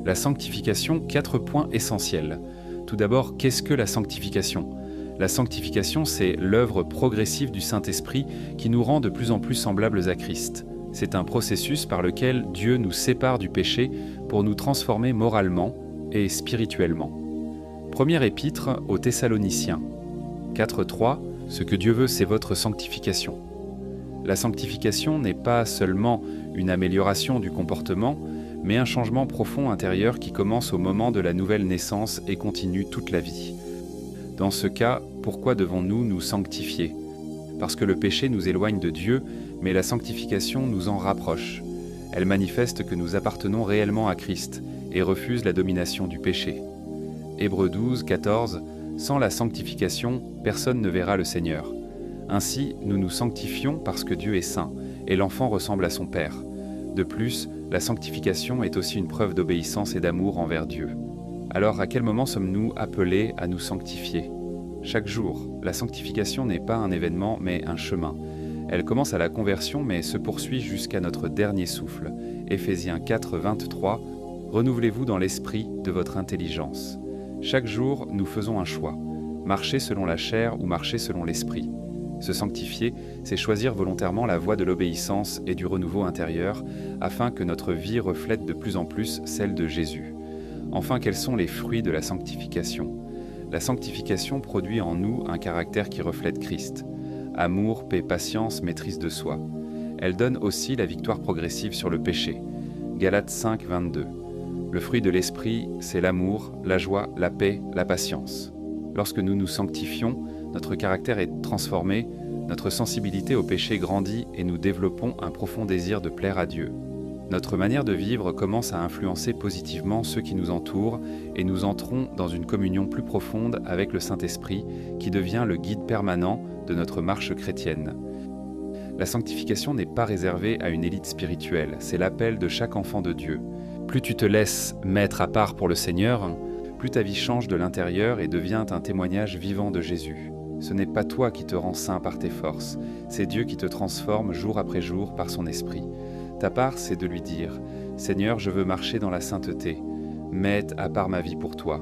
La sanctification, 4 points essentiels. Tout d'abord, qu'est-ce que la sanctification ? La sanctification, c'est l'œuvre progressive du Saint-Esprit qui nous rend de plus en plus semblables à Christ. C'est un processus par lequel Dieu nous sépare du péché pour nous transformer moralement et spirituellement. Première épître aux Thessaloniciens, 4.3, « Ce que Dieu veut, c'est votre sanctification ». La sanctification n'est pas seulement une amélioration du comportement, mais un changement profond intérieur qui commence au moment de la nouvelle naissance et continue toute la vie. Dans ce cas, pourquoi devons-nous nous sanctifier ? Parce que le péché nous éloigne de Dieu, mais la sanctification nous en rapproche. Elle manifeste que nous appartenons réellement à Christ et refuse la domination du péché. Hébreux 12, 14, « Sans la sanctification, personne ne verra le Seigneur. Ainsi, nous nous sanctifions parce que Dieu est saint, et l'enfant ressemble à son Père. De plus, la sanctification est aussi une preuve d'obéissance et d'amour envers Dieu. Alors, à quel moment sommes-nous appelés à nous sanctifier ? Chaque jour. La sanctification n'est pas un événement, mais un chemin. Elle commence à la conversion, mais se poursuit jusqu'à notre dernier souffle. Éphésiens 4, 23, « Renouvelez-vous dans l'esprit de votre intelligence. » Chaque jour, nous faisons un choix. Marcher selon la chair ou marcher selon l'esprit. Se sanctifier, c'est choisir volontairement la voie de l'obéissance et du renouveau intérieur, afin que notre vie reflète de plus en plus celle de Jésus. Enfin, quels sont les fruits de la sanctification ? La sanctification produit en nous un caractère qui reflète Christ. Amour, paix, patience, maîtrise de soi. Elle donne aussi la victoire progressive sur le péché. Galates 5, 22. Le fruit de l'esprit, c'est l'amour, la joie, la paix, la patience. Lorsque nous nous sanctifions, notre caractère est transformé, notre sensibilité au péché grandit et nous développons un profond désir de plaire à Dieu. Notre manière de vivre commence à influencer positivement ceux qui nous entourent et nous entrons dans une communion plus profonde avec le Saint-Esprit qui devient le guide permanent de notre marche chrétienne. La sanctification n'est pas réservée à une élite spirituelle, c'est l'appel de chaque enfant de Dieu. Plus tu te laisses mettre à part pour le Seigneur, plus ta vie change de l'intérieur et devient un témoignage vivant de Jésus. Ce n'est pas toi qui te rends saint par tes forces, c'est Dieu qui te transforme jour après jour par son esprit. Ta part, c'est de lui dire « Seigneur, je veux marcher dans la sainteté, mets à part ma vie pour toi. »